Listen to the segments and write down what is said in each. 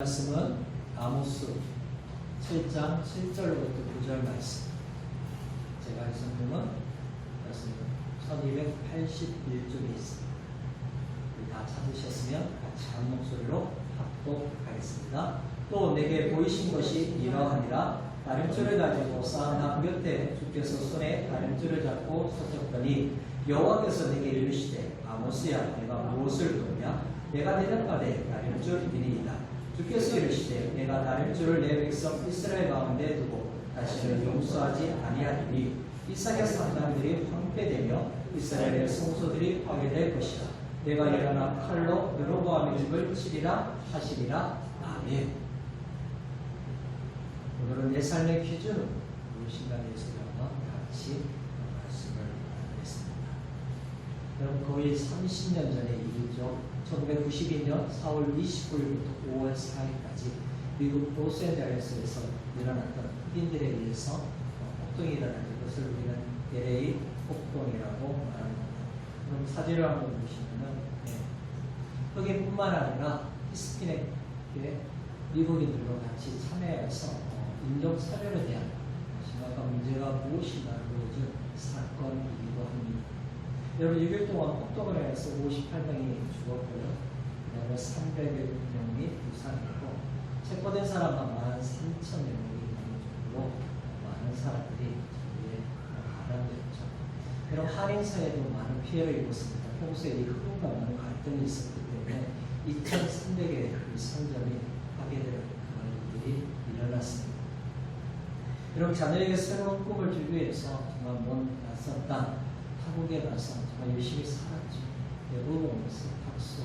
말씀은 아모스 7장 7절로부터 9절 말씀. 제가 할 성경은 말씀 1281쪽에 있습니다. 다 찾으셨으면 같이 한 목소리로 합독하겠습니다. 또 내게 보이신 것이 이러하니라. 다림줄을 가지고 쌓은 나 곁에 주께서 손에 다림줄을 잡고 서셨더니 여호와께서 내게 이르시되 아모스야, 내가 무엇을 보냐? 내가 대답하되 다림줄이니이다. 주께서 이르시되 내가 다림줄을 내 백성 이스라엘 가운데 두고 다시는 용서하지 아니하리니 이삭의 산당들이 황폐되며 이스라엘의 성소들이 파괴될 것이라. 내가 일어나 칼로 여로보암의 집을 치리라 하시리라. 아멘. 오늘은 내 삶의 기준은 무엇인가에 대해서 한번 같이 말씀을 나누겠습니다. 여러분, 거의 30년 전의 일이죠. 1992년 4월 29일부터 5월 4일까지 미국 로스앤젤레스에서 일어났던 흑인들에 의해서 폭동이 일어난 것을 우리는 LA 폭동이라고 말합니다. 그럼 사진을 한번 보시면은 흑인뿐만 아니라 히스패닉의 미국인들도 같이 참여해서 인종차별에 대한 심각한 문제가 무엇인가 보여준 사건이기도 합니다. 여러분, 6일 동안 폭동을 해서 58명이 죽었고요. 그 다음에 300명이 부상했고, 체포된 사람만 13,000명이 넘는 정도로 많은 사람들이 가담됐죠. 그럼 한인 사회도 많은 피해를 입었습니다. 평소에 이 흑인과 많은 갈등이 있었기 때문에 2,300의 상점이 파괴되는 그런 일들이 일어났습니다. 여러분, 자녀에게 새로운 꿈을 주기 위해서 정말 먼 낯선 땅 한국에 가서 정말 열심히 살았죠. 대부분에서 박수,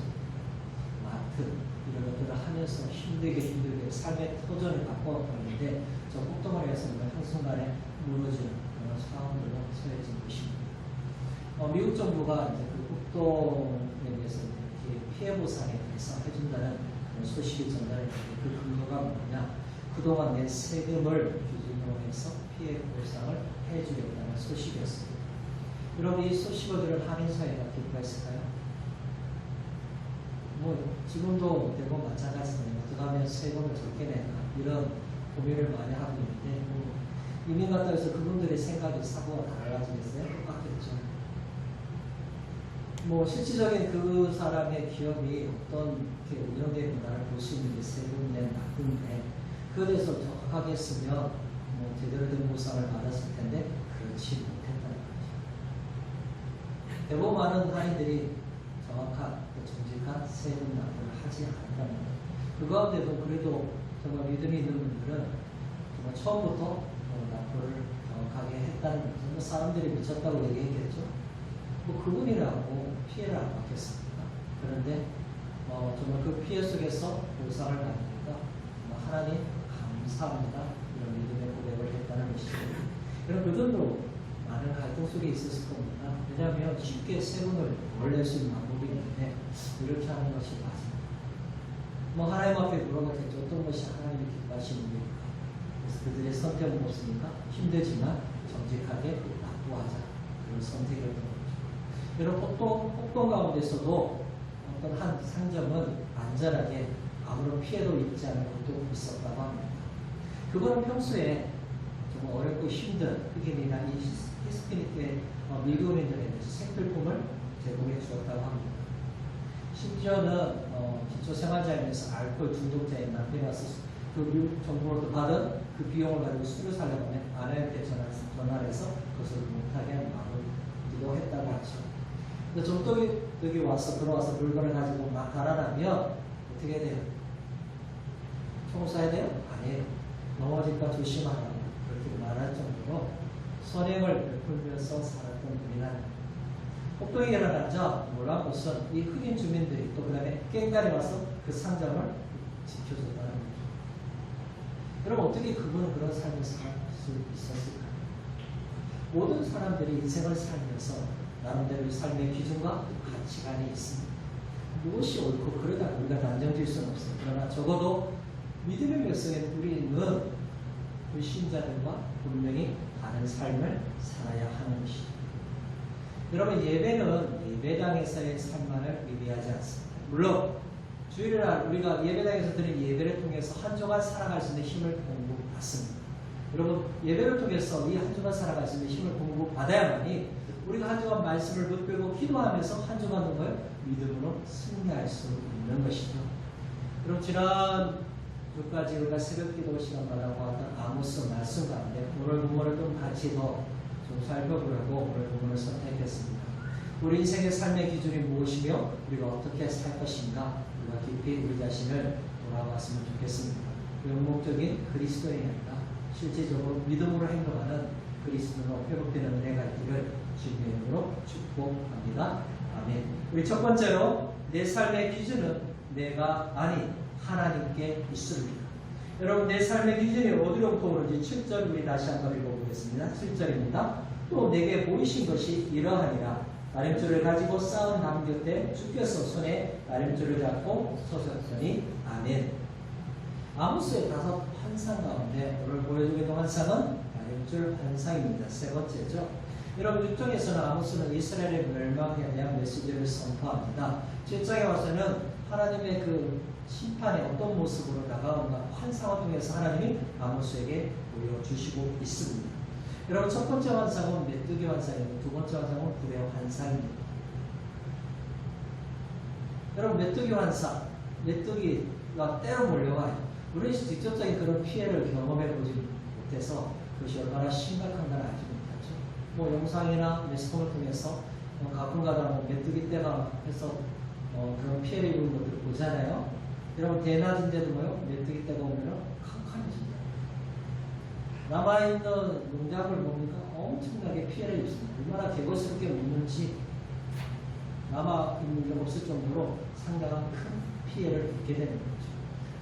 마트 이런 것들을 하면서 힘들게 삶의 터전을 바꿔왔는데 저 폭동을 해서 한순간에 무너지는 그런 상황으로 처해진 것입니다. 미국 정부가 이제 그 폭동에 대해서 피해 보상에 대해서 해준다는 그런 소식이 전달했는데 그 근거가 뭐냐? 그동안 낸 세금을 기준으로 해서 피해 보상을 해주겠다는 소식이었습니다. 여러분, 이 소식을 들은 한인사회가 기뻐했을까요? 지금도 대부분 마찬가지입니다. 어떻게 하면 세금을 적게 낼까? 이런 고민을 많이 하고 있는데, 이민 갔다 해서 그분들의 생각이 사고가 달라지겠어요? 똑같겠죠. 실질적인 그 사람의 기업이 어떤 운영되는가를 볼 수 있는 게 세금 낸 나쁜데, 그에 대해서 정확하게 했으면 제대로 된 보상을 받았을 텐데, 그렇지 못했다는 거죠. 대부분 많은 한인들이 정확한 정직한 세금 납부를 하지 않았다는 거예요. 그 가운데도 그래도 정말 믿음이 있는 분들은 정말 처음부터 납부를 정확하게 했다는 거죠. 사람들이 미쳤다고 얘기했겠죠. 그분이라고 피해를 안 받겠습니까? 그런데 정말 그 피해 속에서 보상을 받으니까 하나님 감사합니다. 이런 믿음의 고백을 했다는 것이죠. 그럼 그들도 많은 갈등 속에 있었을 겁니다. 왜냐하면 쉽게 세금을 벌낼 수 있는 방법이 있는데 이렇게 하는 것이 맞습니다. 하나님 앞에 물어봤겠죠. 어떤 것이 하나님이 기뻐하시는 일일까? 그래서 그들의 선택은 없으니까 힘들지만 정직하게 납부하자. 그런 선택을 했던 거죠. 여러분, 폭동 가운데서도 어떤 한 상점은 안전하게 아무런 피해도 입지 않고 있었다고 합니다. 그거는 평소에 좀 어렵고 힘든 흑인이나 이 히스패닉의 미국인들에 대해서 생필품을 제공해 주었다고 합니다. 심지어는 기초생활자이면서 알코올 중독자인 남편이 와서 그 미국 정부로부터 받은 그 비용을 가지고 술을 사려고 하면 아내한테 전화를 해서 그것을 못하게 막기도 했다고 하죠. 근데 정독이 여기 와서 들어와서 물건을 가지고 막 달아나면 어떻게 돼요? 총 쏴야 돼요? 아니에요. 넘어질까 조심하라고 그렇게 말할 정도로 선행을 베풀면서 살았던 분이라는 폭동이 일어나자 놀란 것은 이 흑인 주민들이 또 그 다음에 깽가리 와서 그 상점을 지켜줬다는 거죠. 여러분, 어떻게 그분은 그런 삶을 살 수 있었을까요? 모든 사람들이 인생을 살면서 나름대로 삶의 기준과 가치관이 있습니다. 무엇이 옳고 그러다 우리가 단정질 수는 없어요. 그러나 적어도 믿음의 백성인 우리는 불신자들과 분명히 다른 삶을 살아야 하는 것이죠. 여러분, 예배는 예배당에서의 삶만을 의미하지 않습니다. 물론 주일날 우리가 예배당에서 드린 예배를 통해서 한 주간 살아갈 수 있는 힘을 공급받습니다. 여러분, 예배를 통해서 이 한 주간 살아갈 수 있는 힘을 공급받아야만이 우리가 한 주간 말씀을 붙들고 기도하면서 한 주간 걸 믿음으로 승리할 수 있는 것이죠. 그럼 지난 주까지 우리가 새벽 기도 시간마다 보았던 아모스 말씀 가운데 오늘 본문을 좀 같이 더 좀 살펴보려고 오늘 본문을 선택했습니다. 우리 인생의 삶의 기준이 무엇이며 우리가 어떻게 살 것인가, 우리가 깊이 우리 자신을 돌아봤으면 좋겠습니다. 영목적인 그리스도인이 아니라 실제적으로 믿음으로 행동하는 그리스도로 회복되는 은혜가 있기를 주님의 이름으로 축복합니다. 아멘. 우리 첫 번째로 내 삶의 기준은 내가 아닌 하나님께 있습니다. 여러분, 내 삶의 기준이 어디로부터 오는지 7절 우리 다시 한번 읽어보겠습니다. 7절입니다. 또 내게 보이신 것이 이러하니라. 나림줄을 가지고 싸운 남 곁에 주께서 손에 나림줄을 잡고 서셨더니 아멘. 아모스의 5 환상 가운데 오늘 보여주기는 환상은 나림줄 환상입니다. 세 번째죠. 여러분, 6장에서는 아모스는 이스라엘의 멸망에 대한 메시지를 선포합니다. 7장에 와서는 하나님의 그 심판이 어떤 모습으로 다가온가 환상을 통해서 하나님이 아모스에게 보여주시고 있습니다. 여러분, 첫 번째 환상은 메뚜기 환상이고 두 번째 환상은 불의 환상입니다. 여러분, 메뚜기 환상, 메뚜기가 때로 몰려와요. 우리는 직접적인 그런 피해를 경험해 보지 못해서 그것이 얼마나 심각한가를 알지 못하죠. 뭐 영상이나 매스컴을 통해서 가끔가다 메뚜기 떼가 해서 그런 피해를 입은 것들을 보잖아요. 여러분, 대낮인데도 뭐요? 메뚜기 떼가 오면 캄캄해집니다. 남아있는 농작물 보니까 엄청나게 피해를 입습니다. 얼마나 개고스럽게 먹는지 남아있는 게 없을 정도로 상당한 큰 피해를 입게 되는 거죠.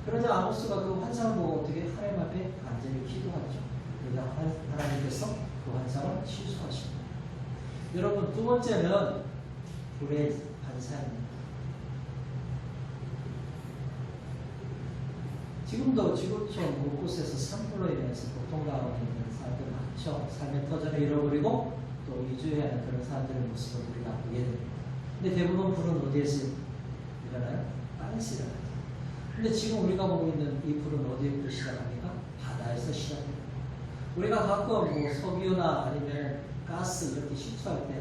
그러자 아모스가 그 환상을 보고 어떻게 하나님 앞에 간절히 기도하죠. 그러자 하나님께서 그 환상을 취소하십니다. 여러분, 두 번째는 불의 환상입니다. 지금도 지구촌 곳곳에서 산불로 인해서 고통당하고 있는 사람들 많죠. 삶의 터전을 잃어버리고 또 이주해야 하는 그런 사람들의 모습을 우리가 보게 됩니다. 근데 대부분 불은 어디에서 일어나요? 땅에서 일어나죠. 근데 지금 우리가 보고 있는 이 불은 어디에서 시작합니까? 바다에서 시작합니다. 우리가 가끔 뭐 석유나 아니면 가스 이렇게 시추할 때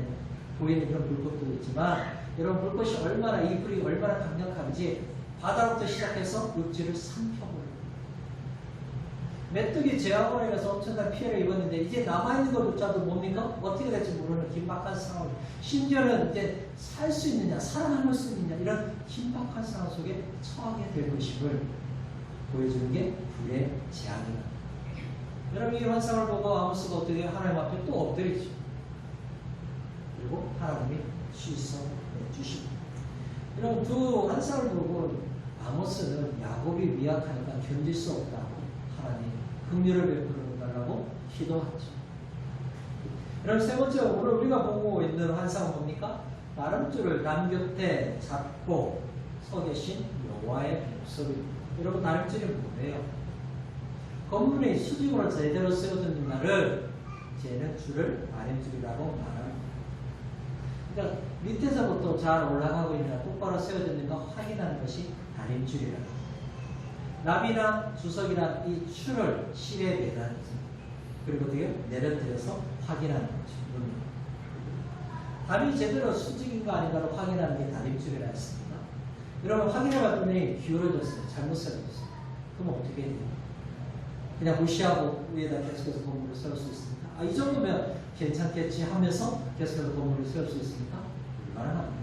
보이는 그런 불꽃도 있지만, 여러분, 불꽃이 이 불이 얼마나 강력한지 바다로부터 시작해서 육지를 삼켜버려요. 메뚜기 제왕으로 인해서 엄청난 피해를 입었는데 이제 남아있는 것조차도 뭡니까? 어떻게 될지 모르는 긴박한 상황, 심지어는 이제 살 수 있느냐, 살아남을 수 있느냐, 이런 긴박한 상황 속에 처하게 될 것임을 보여주는 게 불의 재앙입니다. 여러분, 이 환상을 보고 아모스가 어떻게 하나님 앞에 또 엎드리죠. 그리고 하나님이 취소해 주십니다. 여러분, 두 환상을 보고 아모스는 야곱이 미약하니까 견딜 수 없다고 하나님 긍휼을 베풀어 달라고 기도하죠. 여러분, 세 번째, 오늘 우리가 보고 있는 환상은 뭡니까? 나름줄을 남 곁에 잡고 서 계신 여호와의 목소리. 여러분, 나름줄이 뭐예요? 건물이 수직으로 제대로 세워진 날을 쟤는 줄을 나름줄이라고 말합니다. 그러니까 밑에서부터 잘 올라가고 있느냐, 똑바로 세워졌는가 확인하는 것이 다림줄이라고. 나비나 주석이나 이 줄을 실에 매달아서 그리고 어떻게 내려뜨려서 확인하는 거죠. 담이 제대로 수직인가 아닌가를 확인하는 게 다림줄이라 했습니다. 여러분, 확인해봤더니 기울어졌어요. 잘못 세워졌어요. 그럼 어떻게 해요? 그냥 무시하고 위에다 계속해서 건물을 세울 수 있습니까? 이 정도면 괜찮겠지 하면서 계속해서 건물을 세울 수 있습니까? 불가능합니다.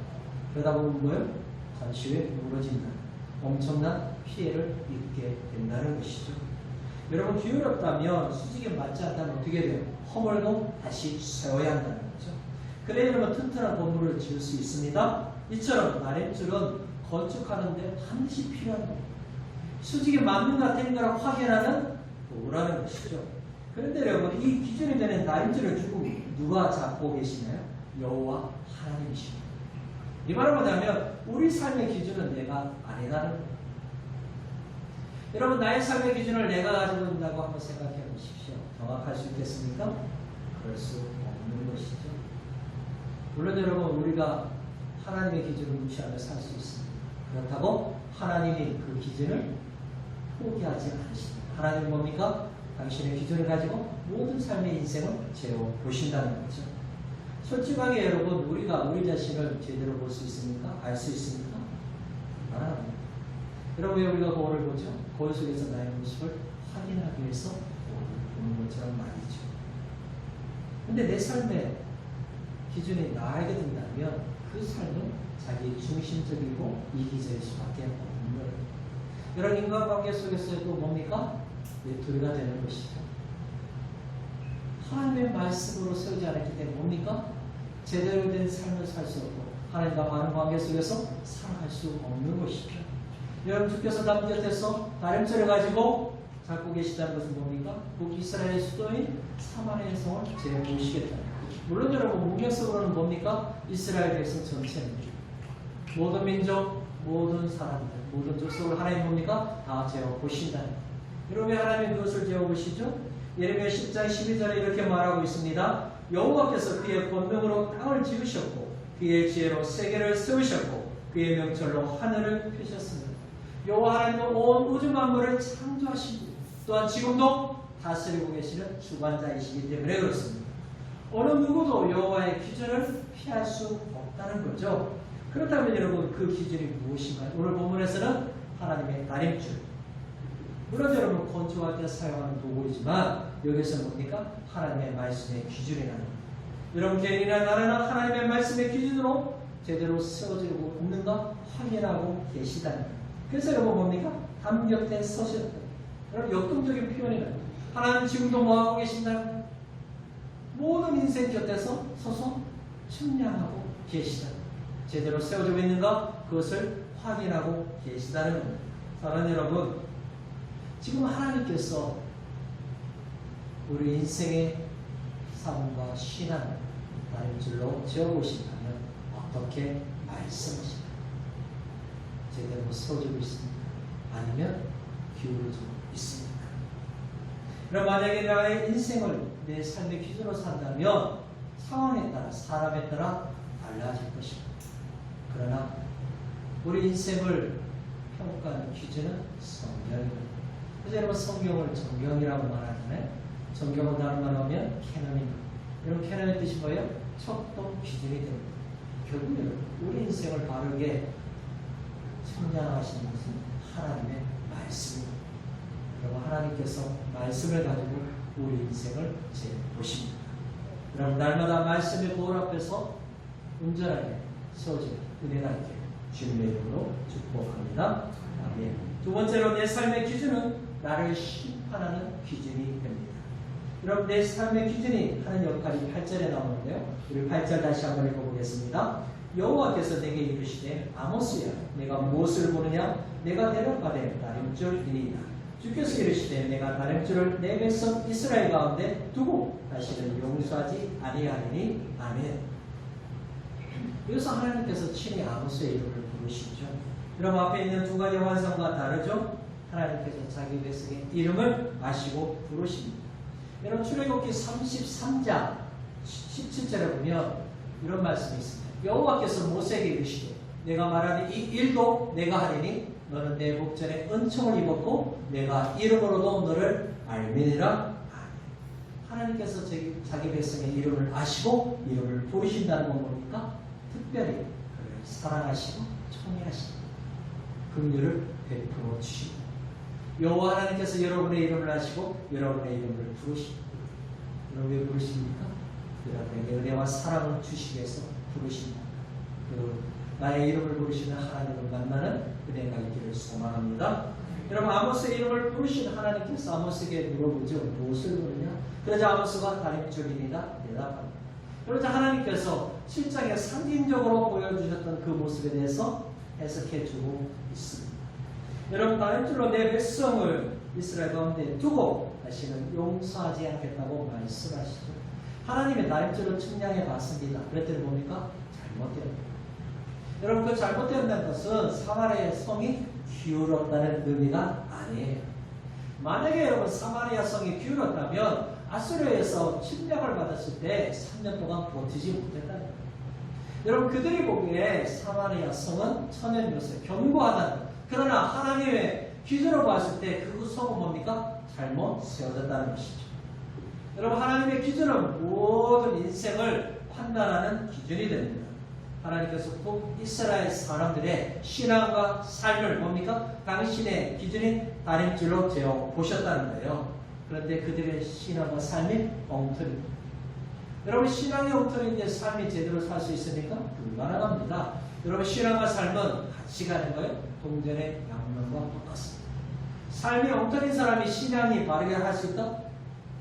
그러다 보면 뭐예요? 잠시 후에 무너진다. 엄청난 피해를 입게 된다는 것이죠. 여러분, 기울었다면 수직에 맞지 않다면 어떻게 돼요? 허물고 다시 세워야 한다는 거죠. 그래야 여러분 튼튼한 건물을 지을 수 있습니다. 이처럼 나림줄은 건축하는데 반드시 필요한 겁니다. 수직에 맞는가 틀린가를 확인하는 도라는 것이죠. 그런데 여러분, 이 기준이 되는 나림줄을 지금 누가 잡고 계시나요? 여호와 하나님이십니다. 이 말을 뭐냐면 우리 삶의 기준은 내가 아니라는 거예요. 여러분, 나의 삶의 기준을 내가 가지고 있다고 한번 생각해 보십시오. 정확할 수 있겠습니까? 그럴 수 없는 것이죠. 물론 여러분, 우리가 하나님의 기준을 무시하며 살 수 있습니다. 그렇다고 하나님이 그 기준을 포기하지 않으십니다. 하나님은 뭡니까? 당신의 기준을 가지고 모든 삶의 인생을 재어보신다는 거죠. 솔직하게 여러분, 우리가 우리 자신을 제대로 볼 수 있습니까? 알 수 있습니까? 안 합니다. 여러분, 왜 우리가 거울을 보죠? 거울 속에서 나의 모습을 확인하기 위해서 거울을 보는 것처럼 말이죠. 근데 내 삶의 기준이 나에게 된다면 그 삶은 자기 중심적이고 이기적일 수밖에 없는 거예요. 이런 인간관계 속에서도 뭡니까? 외톨이가 되는 것이죠. 하나님의 말씀으로 세우지 않았기 때문에 뭡니까? 제대로 된 삶을 살 수 없고 하나님과 많은 관계 속에서 살아갈 수 없는 것이죠. 여러분, 주께서 남 곁에서 다림줄을 가지고 잡고 계시다는 것은 뭡니까? 북이스라엘의 수도인 사마리아 성을 재보시겠다. 물론 여러분, 문맥적으로는 뭡니까? 이스라엘 백성 전체입니다. 모든 민족, 모든 사람들, 모든 족속을 하나님 뭡니까? 다 재어보신다. 여러분, 왜 하나님이 그것을 재어보시죠? 예레미야 10장 12절에 이렇게 말하고 있습니다. 여호와께서 그의 권능으로 땅을 지으셨고 그의 지혜로 세계를 세우셨고 그의 명철로 하늘을 펴셨습니다. 여호와 하나님은 온 우주 만물을 창조하신 분, 또한 지금도 다스리고 계시는 주관자이시기 때문에 그렇습니다. 어느 누구도 여호와의 기준을 피할 수 없다는 거죠. 그렇다면 여러분, 그 기준이 무엇인가요? 오늘 본문에서는 하나님의 다림줄. 물론 여러분, 건축할 때 사용하는 도구이지만 여기서 뭡니까? 하나님의 말씀의 기준이라는 거예요. 여러분, 개인이나 나라나 하나님의 말씀의 기준으로 제대로 세워지고 있는가 확인하고 계시다는 거예요. 그래서 여러분 뭡니까? 담 곁에 서셨다. 여러분, 역동적인 표현이라는 거예요. 하나님 지금도 뭐하고 계신다? 모든 인생 곁에서 서서 측량하고 계시다. 제대로 세워지고 있는가? 그것을 확인하고 계시다는 겁니다. 사랑하는 여러분, 지금 하나님께서 우리 인생의 삶과 신앙을 다림줄로 지어보신다면 어떻게 말씀하시나요? 제대로 세워지고 있습니까? 아니면 기울어지고 있습니까? 그럼 만약에 나의 인생을 내 삶의 기준으로 산다면 상황에 따라, 사람에 따라 달라질 것입니다. 그러나 우리 인생을 평가하는 기준은 성경입니다. 그래서 여러분, 성경을 정경이라고 말하잖아요. 정경을 다른 말로 하면 캐논입니다. 여러분, 캐논의 뜻이 뭐예요? 척도 기준이 됩니다. 결국 우리 인생을 바르게 측량하시는 것은 하나님의 말씀입니다. 여러분, 하나님께서 말씀을 가지고 우리 인생을 재보십니다. 여러분, 날마다 말씀의 거울 앞에서 온전하게 세워지는 은혜가 있게 주님의 이름으로 축복합니다. 아멘. 두 번째로, 내 삶의 기준은 나를 심판하는 기준이 됩니다. 여러분, 내 삶의 기준이 하는 역할이 8절에 나오는데요. 우리 8절 다시 한번 읽어보겠습니다. 여호와께서 내게 이르시되 아모스야, 내가 무엇을 보느냐? 내가 대답하되 다림줄이니이다. 주께서 이르시되 내가 다림줄을 내 백성 이스라엘 가운데 두고 다시는 용서하지 아니하리니. 아멘. 여기서 하나님께서 친히 아모스의 이름을 부르시죠. 여러분, 앞에 있는 두 가지 환상과 다르죠? 하나님께서 자기 백성의 이름을 아시고 부르십니다. 여러분, 출애굽기 33장 17절에 보면 이런 말씀이 있습니다. 여호와께서 모세에게 이르시되 내가 말하는 이 일도 내가 하리니 너는 내 목전에 은총을 입었고 내가 이름으로도 너를 알미니라. 하나님께서 자기 백성의 이름을 아시고 이름을 부르신다는 건 뭡니까? 특별히 그를 사랑하시고 청해하시고 긍휼을 베풀어 주시고, 여호와 하나님께서 여러분의 이름을 아시고 여러분의 이름을 부르십니다. 여러분, 왜 부르십니까? 여러분에게 은혜와 사랑을 주시기 위해서 부르십니다. 나의 이름을 부르시는 하나님을 만나는 은혜가 있기를 소망합니다. 여러분, 아모스의 이름을 부르신 하나님께서 아모스에게 물어보죠. 무엇을 부르냐? 그러자 아모스가 다림줄이니이다 대답합니다. 그러자 하나님께서 7장에 상징적으로 보여주셨던 그 모습에 대해서 해석해주고 있습니다. 여러분, 다림줄로 내 백성을 이스라엘 가운데 두고 다시는 용서하지 않겠다고 말씀하시죠. 하나님의 다림줄로 측량해 봤습니다. 그랬더니 뭡니까? 잘못되었다. 여러분, 그 잘못되었다는 것은 사마리아 성이 기울었다는 의미가 아니에요. 만약에 여러분 사마리아 성이 기울었다면 아수르에서 침략을 받았을 때 3년 동안 버티지 못했다는 거예요. 여러분, 그들이 보기에 사마리아 성은 천연 요새 견고하다는, 그러나 하나님의 기준으로 봤을 때 그 구성은 뭡니까? 잘못 세워졌다는 것이죠. 여러분, 하나님의 기준은 모든 인생을 판단하는 기준이 됩니다. 하나님께서 북이스라엘 사람들의 신앙과 삶을 뭡니까? 당신의 기준인 다림줄로 재어 보셨다는 거예요. 그런데 그들의 신앙과 삶이 엉터리입니다. 여러분, 신앙의 엉터리인데 삶이 제대로 살 수 있습니까? 불가능합니다. 여러분, 신앙과 삶은 같이 가는 거예요. 동전의 양면과 똑같습니다. 삶이 엉터리인 사람이 신앙이 바르게 할 수 있다?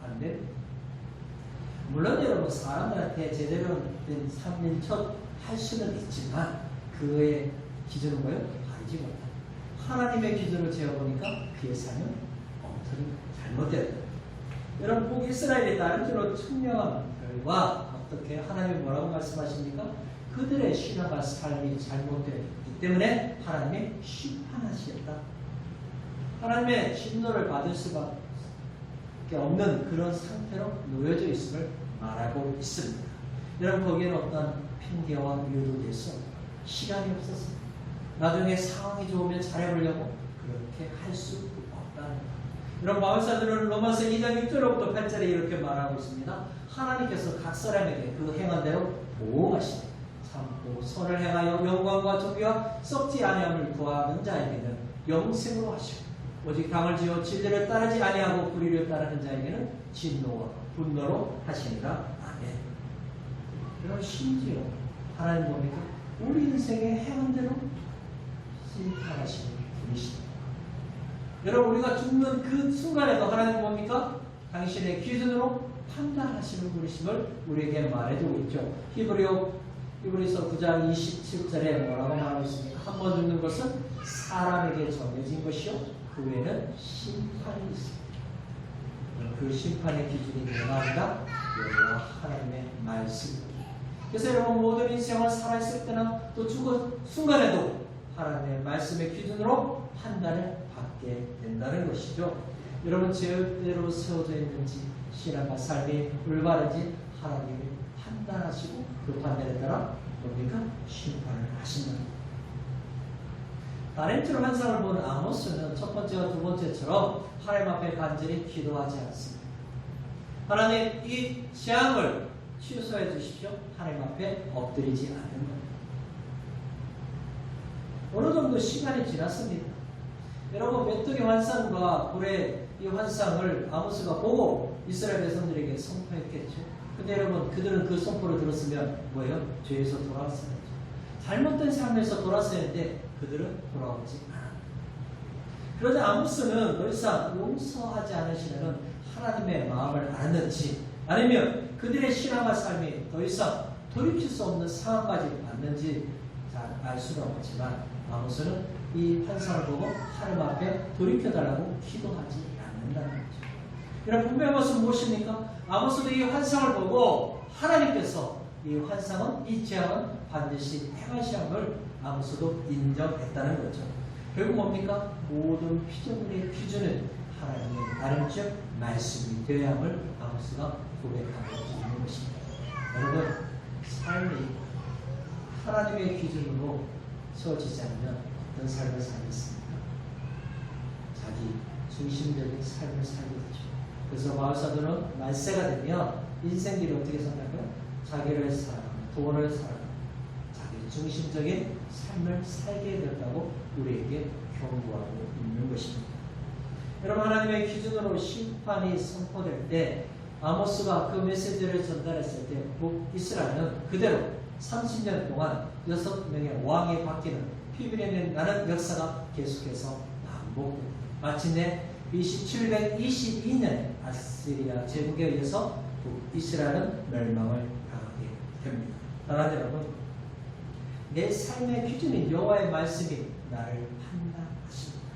안 됩니다. 물론 여러분, 사람들한테 제대로 된 삶인척 할 수는 있지만 그의 기준은 뭐예요? 바르지 못합니다. 하나님의 기준을 재어보니까 그의 삶은 엉터리 잘못되었다. 여러분, 북이스라엘이 다림줄로 측량한 결과 어떻게 하나님이 뭐라고 말씀하십니까? 그들의 신앙과 삶이 잘못되었기 때문에 하나님이 심판하시겠다. 하나님의 진노를 받을 수밖에 없는 그런 상태로 놓여져 있음을 말하고 있습니다. 여러분, 거기에는 어떤 핑계와 이유도 돼서 시간이 없었습니다. 나중에 상황이 좋으면 잘해보려고 그렇게 할 수 없다는 것. 여러분, 마을사들은 로마서 2장 6절로부터 8절에 이렇게 말하고 있습니다. 하나님께서 각 사람에게 그 행한 대로 보호하시되 참고 선을 행하여 영광과 존귀와 썩지 아니함을 구하는 자에게는 영생으로 하시고 오직 당을 지어 진리를 따르지 아니하고 불의를 따르는 자에게는 진노와 분노로 하시니라. 아멘. 여러분, 심지어 하나님 뭡니까? 우리 인생의 행한 대로 심판하시는 분이십니다. 여러분, 우리가 죽는 그 순간에도 하나님 뭡니까? 당신의 기준으로 판단하시는 분이심을 우리에게 말해주고 있죠. 히브리서 9장 27절에 뭐라고 말하고 있습니까? 한 번 죽는 것은 사람에게 정해진 것이요 그 외에는 심판이 있습니다. 그 심판의 기준이 뭐냐면 여호와 하나님의 말씀입니다. 그래서 여러분, 모든 인생을 살아있을 때나 또 죽은 순간에도 하나님의 말씀의 기준으로 판단을 받게 된다는 것이죠. 여러분, 제대로 세워져 있는지 신앙과 삶이 올바른지 하나님이 판단하시고 그 판단에 따라 뭡니까? 심판을 하신다. 다림줄 환상을 본 아모스는 첫 번째와 두 번째처럼 하나님 앞에 간절히 기도하지 않습니다. 하나님, 이 재앙을 취소해 주십시오. 하나님 앞에 엎드리지 않는 겁니다. 어느 정도 시간이 지났습니다. 여러분, 메뚜기 환상과 불의 이 환상을 아모스가 보고 이스라엘 백성들에게 선포했겠죠. 근데 여러분, 그들은 그 선포를 들었으면 뭐예요? 죄에서 돌아왔어야죠. 잘못된 삶에서 돌아왔어야 했는데 그들은 돌아오지 않았다. 그러자 아모스는 더 이상 용서하지 않으시려는 하나님의 마음을 알았는지, 아니면 그들의 신앙과 삶이 더 이상 돌이킬 수 없는 상황까지 왔는지 잘 알 수는 없지만 아모스는 이 환상을 보고 하나님 앞에 돌이켜달라고 기도하지 않는다는 거죠. 여러분, 분명한 것은 무엇입니까? 아모스도 이 환상을 보고 하나님께서 이 환상은, 이 재앙은 반드시 행하셔야 함을 아모스도 인정했다는 거죠. 결국 뭡니까? 모든 피조물의 기준은 하나님의 다림줄 말씀이 되어야 함을 아모스가 고백하고 있는 것입니다. 여러분, 삶이 하나님의 기준으로 세워지지 않으면 어떤 삶을 살겠습니까? 자기 중심적인 삶을 살게 되죠. 그래서 마을사들은 말세가 되면 인생길을 어떻게 산다고요? 자기를 사랑하고 돈을 사랑하고 자기 중심적인 삶을 살게 된다고 우리에게 경고하고 있는 것입니다. 여러분, 하나님의 기준으로 심판이 선포될 때 아모스가 그 메시지를 전달했을 때 북이스라엘은 그대로 30년 동안 6명의 왕이 바뀌는 피비린내 나는 역사가 계속해서 반복됩니다. 마침내 BC 722년 아시리아 제국에 의해서 북이스라엘은 멸망을 당하게 됩니다. 사랑하는 여러분, 내 삶의 기준인 여호와의 말씀이 나를 판단하십니다.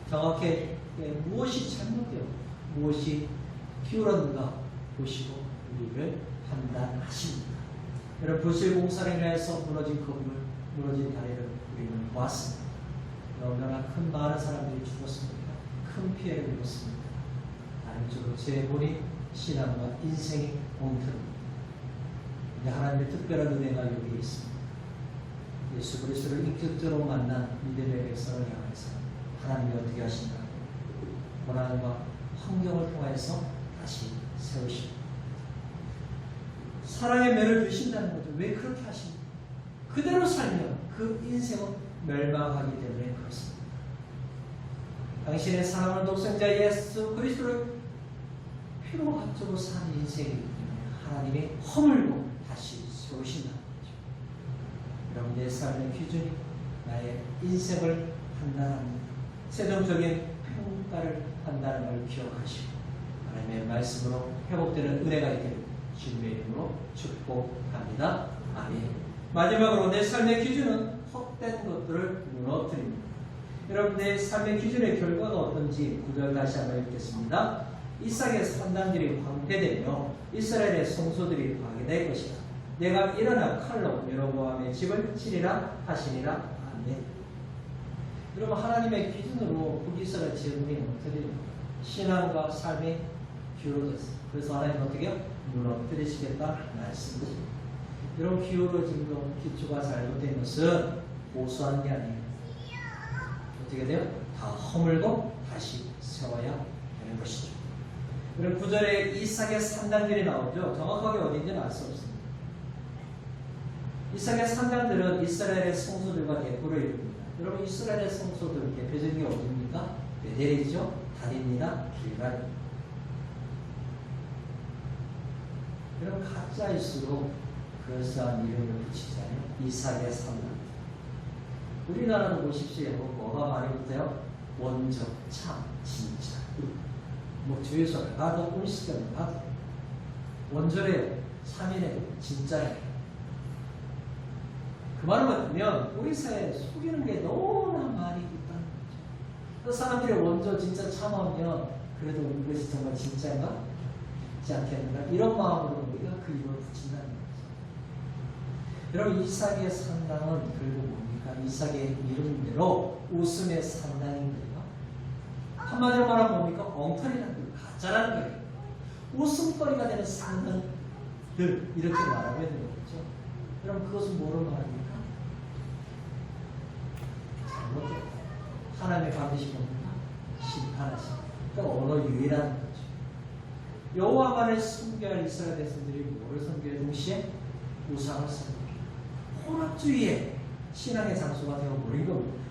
정확히 무엇이 잘못되어 무엇이 기울었는가 보시고 우리를 판단하십니다. 여러분, 불실공사로 인해서 무너진 건물, 무너진 다리를 우리는 보았습니다. 너무나 큰 많은 사람들이 죽었습니다. 큰 피해를 입었습니다. 다른쪽으로 제 본인 신앙과 인생이 엉터리입니다. 하나님의 특별한 은혜가 여기 있습니다. 예수 그리스도를 인격적으로 만난 믿음의 백성을 향해서 하나님이 어떻게 하신가? 고난과 환경을 통해서 다시 세우십니다. 사랑의 면을 주신다는 거죠. 왜 그렇게 하십니까? 그대로 살면 그 인생은 멸망하기 때문에 그렇습니다. 당신의 사랑하는 독생자 예수 그리스도를 피로 합주고 사는 인생이기 때문에 하나님이 허물고 다시 세우신다는 거죠. 여러분, 내 삶의 기준이 나의 인생을 판단합니다. 최종적인 평가를 한다는 걸 기억하시고 하나님의 말씀으로 회복되는 은혜가 있기를 주님의 이름으로 축복합니다. 아멘. 마지막으로 내 삶의 기준은 헛된 것들을 무너뜨립니다. 여러분, 내 삶의 기준의 결과가 어떤지 9절 다시 한번 읽겠습니다. 이삭의 산당들이 황폐되며 이스라엘의 성소들이 파괴될 것이다. 내가 일어나 칼로 여로보암의 집을 치리라 하시니라. 아멘. 여러분, 하나님의 기준으로 북이스라엘 제국이 무너뜨리는 신앙과 삶이 기울어졌어요. 그래서 하나님 어떻게 무너뜨리시겠다 말씀이십니다. 여러분, 기울어진 것, 기초가 잘못된 것은 고수하는 게 아니에요. 어떻게 돼요? 다 허물고 다시 세워야 되는 것이죠. 그럼 9절에 이삭의 산당들이 나오죠. 정확하게 어딘지는 알 수 없습니다. 이삭의 산당들은 이스라엘의 성소들과 대포를 이룹니다. 여러분, 이스라엘의 성소들 대표적인 게 어디입니까? 베델이죠. 단입니다. 길갈입니다. 여러분, 가짜일수록 그럴싸한 이름을 붙이잖아요. 이삭의 산당. 우리나라도 보십시오. 뭐가 많이 붙어요? 원적, 참, 진짜. 뭐 주유소를 가도 음식점을 가도 원조래요. 3일에 진짜예요. 그 말을 듣면 우리 사회에 속이는 게 너무나 많이 있다는 거죠. 그 사람들이 원조 진짜 참하면 그래도 이것이 정말 진짜인가? 있지 않겠는가? 이런 마음으로 우리가 그 이름을 붙인다는 거죠. 여러분, 이삭의 산당은 결국 뭡니까? 이삭의 이름대로 웃음의 산당인데요. 한마디로 말하면 뭡니까? 엉터리라는 거예요. 가짜라는 거예요. 웃음거리가 되는 산당들, 이렇게 말하면 되는 거죠. 여러분, 그것은 뭐로 말합니까? 잘못됐다. 하나님의 반드시 뭡니까? 심판하십니다. 그러니까 언어 유의라는 거죠. 여호와만을 섬겨야 이스라엘 백성들이 뭐를 섬겨야 동시에 우상을 섬깁니다. 혼합주의의 신앙의 장소가 되어버린 겁니다.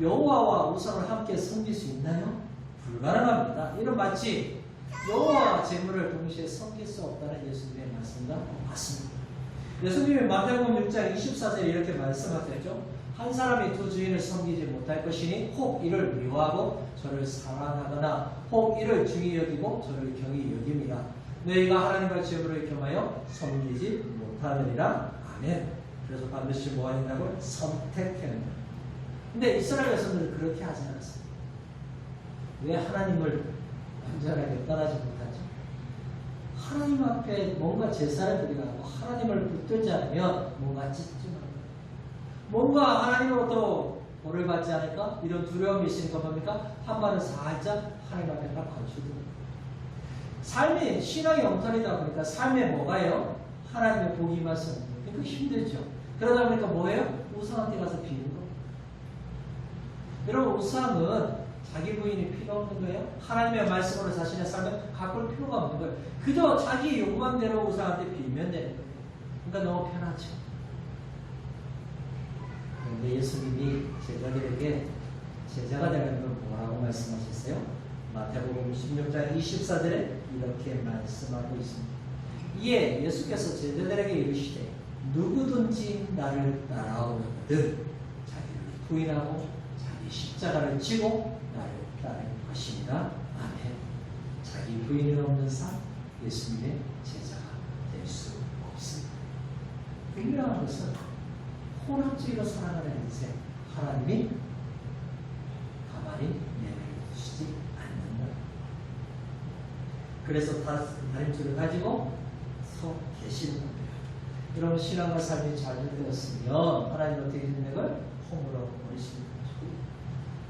여호와와 우상을 함께 섬길 수 있나요? 불가능합니다. 이런 마치 여호와와 재물을 동시에 섬길 수 없다는 예수님의 말씀과 같습니다. 예수님이 마태복음 6장 24절에 이렇게 말씀하셨죠. 한 사람이 두 주인을 섬기지 못할 것이니 혹 이를 미워하고 저를 사랑하거나 혹 이를 중히 여기고 저를 경히 여김이라. 너희가 하나님과 재물을 겸하여 섬기지 못하느니라. 아멘. 그래서 반드시 뭐 한다고? 선택해야 된다. 근데 이스라엘 백성들은 그렇게 하지 않았습니다. 왜 하나님을 완전하게 떠나지 못하죠? 하나님 앞에 뭔가 제사를 드리고 하나님을 붙들지 않으면 뭔가 찝찝합니다. 뭔가 하나님으로부터 벌을 받지 않을까? 이런 두려움이 있으니까 뭡니까? 한 발은 살짝 하나님 앞에 딱 걸쳐둡니다. 삶이 신앙이 엉터리다 보니까 삶에 뭐가요? 하나님의 복이 임하시는 거예요. 그러니까 힘들죠. 그러다 보니까 뭐예요? 우상한테 가서 비는 거예요. 여러분, 우상은 자기 부인이 필요 없는 거예요. 하나님의 말씀으로 자신의 삶을 가꿀 필요가 없는 거예요. 그저 자기 욕망대로 우상한테 빌면 되는 거예요. 그러니까 너무 편하죠. 그런데 예수님이 제자들에게 제자가 되는 건 뭐라고 말씀하셨어요? 마태복음 16장 24절에 이렇게 말씀하고 있습니다. 이에 예수께서 제자들에게 이르시되 누구든지 나를 따라오거든 자기를 부인하고 자기 십자가를 지고 나를 따를 것입니다. 아멘. 자기 부인이 없는 삶, 예수님의 제자가 될 수 없습니다. 분명한 것은 혼합주의로 살아가는 인생, 하나님이 가만히 내버려두시지 않는다. 그래서 다림줄을 가지고 서 계시는 겁니다. 여러분, 신앙과 삶이 잘못되었으면 하나님 어떻게 되는 걸 허물어 버리시는 거죠.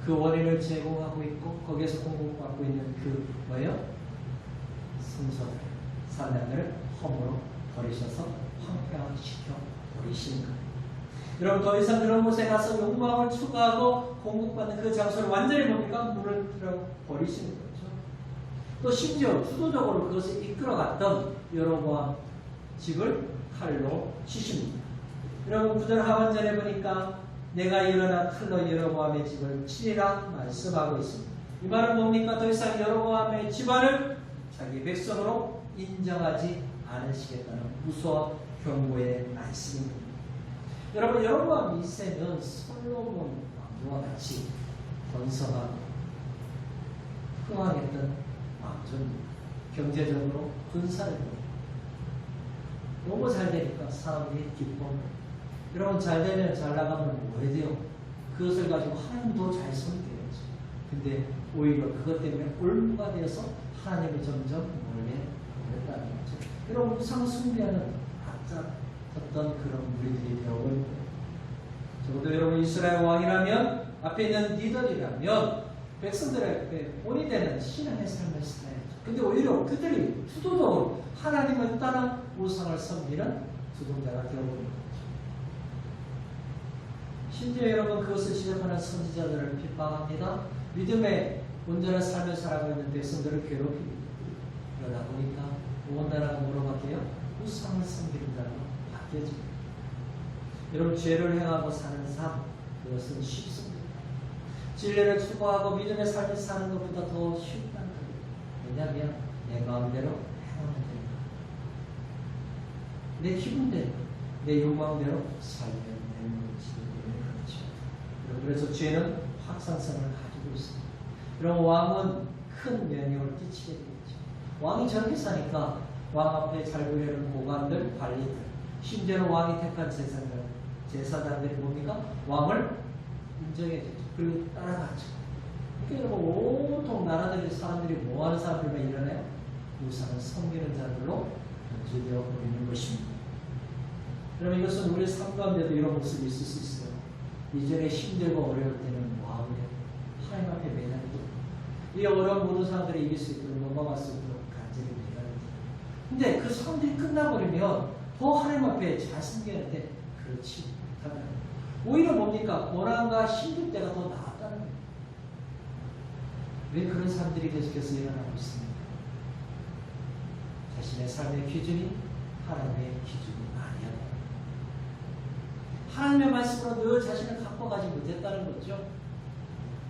그 원인을 제공하고 있고 거기에서 공급받고 있는 그 뭐예요? 순서들, 산당들을 허물어 버리셔서 황폐화시켜 버리시는 거예요. 여러분 더 이상 그런 곳에 가서 욕망을 추구하고 공급받는 그 장소를 완전히 뭡니까? 무너뜨려 버리시는 거죠. 또 심지어 주도적으로 그것을 이끌어갔던 여로보암 집을 칼로 치십니다. 여러분 9절 하반절에 보니까 내가 일어나 칼로 여로보암의 집을 치리라 말씀하고 있습니다. 이 말은 뭡니까? 더 이상 여로보암의 집안을 자기 백성으로 인정하지 않으시겠다는 무서운 경고의 말씀입니다. 여러분 여로보암 2세는 솔로몬 왕과 같이 번성하고 흥왕했던 왕조입니다. 경제적으로 군사력으로 너무 잘 되니까 사람들이 기뻐합니다. 여러분 잘 되면 잘 나가면 뭐 해야 돼요? 그것을 가지고 하나님도 잘 섬겨야죠. 근데 오히려 그것 때문에 올무가 되어서 하나님이 점점 몰래 버렸다는 거죠. 여러분 우상 숭배하는 앞잡혔던 그런 무리들이 되어버린 거예요. 적어도 여러분 이스라엘 왕이라면 앞에 있는 리더리라면 백성들에게 본이 되는 신앙의 삶을 살아야죠. 근데 오히려 그들이 주도적으로 하나님을 따라 우상을 섬기는 주동자가 되어버린 거죠. 심지어 여러분 그것을 지적하는 선지자들을 핍박합니다. 믿음의 온전한 삶을 살아가고 있는 백성들을 괴롭힙니다. 그러다 보니까 온 나라가 뭐로 바뀌어요? 우상을 섬기는 자로 바뀌어집니다. 여러분 죄를 행하고 사는 삶 그것은 쉽습니다. 진리를 추구하고 믿음의 삶을 사는 것보다 더 쉽다는 거예요. 왜냐하면 내 마음대로 행하면 됩니다. 내 기분대로 내 욕망대로 살면 되는 것이기 때문에 그렇죠. 그래서 죄는 확산성을 가지고 있습니다. 그럼 왕은 큰 명령을 끼치게 되겠죠. 왕이 저렇게 사니까 왕 앞에 잘 보이는 고관들, 관리들, 심지어는 왕이 택한 제사장들이 뭡니까? 왕을 인정해 주죠. 그리고 따라가죠. 그러니까 온통 나라들의 사람들이 뭐하는 사람들만 일어나요? 우상을 섬기는 자들로 변질되어 버리는 것입니다. 그러면 이것은 우리 삶 가운데도 이런 모습이 있을 수 있어요. 이전에 힘들고 어려울 때는 뭐하고 해요? 하나님 앞에 매달리고 이 어려운 모든 사람들이 이길 수 있도록 넘어갈 수 있도록 간절히 매달립니다. 근데 그 사람들이 끝나버리면 더 하나님 앞에 잘 섬기는데 그렇지 못하다. 오히려 뭡니까? 고난과 힘들 때가 더 나았다는 거예요. 왜 그런 사람들이 계속해서 일어나고 있습니까? 자신의 삶의 기준이 하나님의 기준이 아니야. 하나님의 말씀으로 늘 자신을 바꿔가지 못했다는 거죠.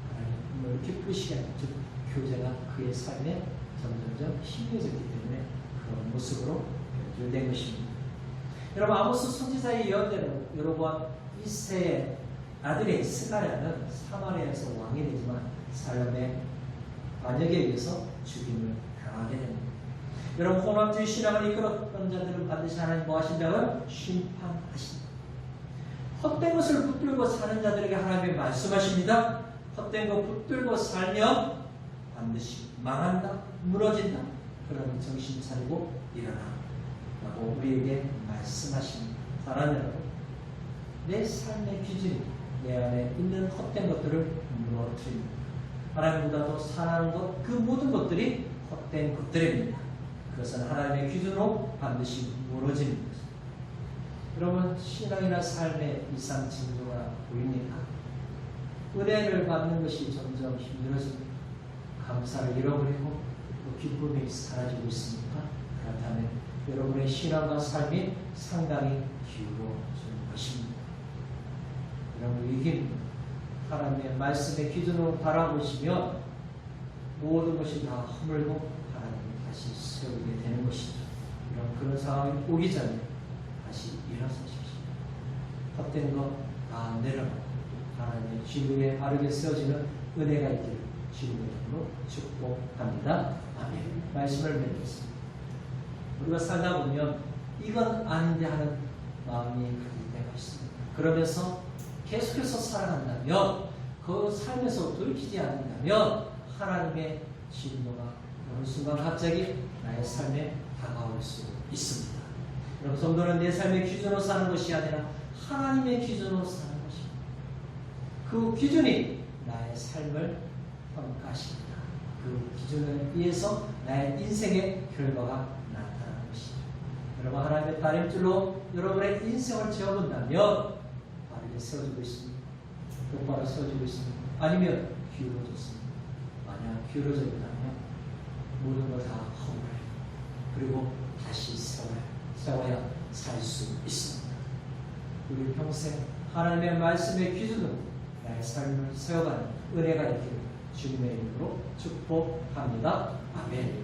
하나님 기쁘시게 즉 교제가 그의 삶에 점점점 힘겨졌기 때문에 그런 모습으로 변질된 것입니다. 여러분 아모스 선지자의 예언대로 여로보암 1세의 아들의 스가랴는 사마리아에서 왕이 되지만 살렘의 반역에 의해서 죽임을 당하게 됩니다. 여러분 혼합주의 신앙을 이끌었던 자들은 반드시 하나님 뭐 하신다고요? 심판하신다. 헛된 것을 붙들고 사는 자들에게 하나님이 말씀하십니다. 헛된 것 붙들고 살면 반드시 망한다, 무너진다. 그러면 정신 차리고 일어나 라고 우리에게 말씀하십니다. 사랑하는 여러분, 내 삶의 기준이 내 안에 있는 헛된 것들을 무너뜨립니다. 하나님보다도 사랑하는 것, 그 모든 것들이 헛된 것들입니다. 그것은 하나님의 기준으로 반드시 무너집니다. 여러분 신앙이나 삶의 이상 징조가 보입니까? 은혜를 받는 것이 점점 힘들어집니다. 감사를 잃어버리고 또 기쁨이 사라지고 있습니까? 그렇다면 여러분의 신앙과 삶이 상당히 기울어지는 것입니다. 여러분 위기입니다. 하나님의 말씀의 기준으로 바라보시면 모든 것이 다 허물고 하나님이 다시 세우게 되는 것이죠. 그런 상황이 오기 전에 다시 일어서십시오. 헛된 것 다 내려놓고 하나님의 진리에 바르게 세워지는 은혜가 있기를 주님의 이름으로 축복합니다. 아멘. 말씀을 맺겠습니다. 우리가 살다 보면 이건 아닌데 하는 마음이 가질 때가 있습니다. 그러면서 계속해서 살아간다면 그 삶에서 돌이키지 않는다면 하나님의 진노가 어느 순간 갑자기 나의 삶에 다가올 수 있습니다. 여러분 성도는 내 삶의 기준으로 사는 것이 아니라 하나님의 기준으로 사는 것입니다. 그 기준이 나의 삶을 평가하십니다. 그 기준에 의해서 나의 인생의 결과가 나타나는 것이죠. 여러분 하나님의 다림줄로 여러분의 인생을 지어본다면 바로 세워지고 있습니다. 똑바로 세워지고 있습니다. 아니면 기울어졌습니다. 만약 기울어져 있다면 모든 걸 다 허물어요. 그리고 다시 세워야 살 수 있습니다. 우리 평생 하나님의 말씀의 기준으로 나의 삶을 세워가는 은혜가 있기를 주님의 이름으로 축복합니다. 아멘.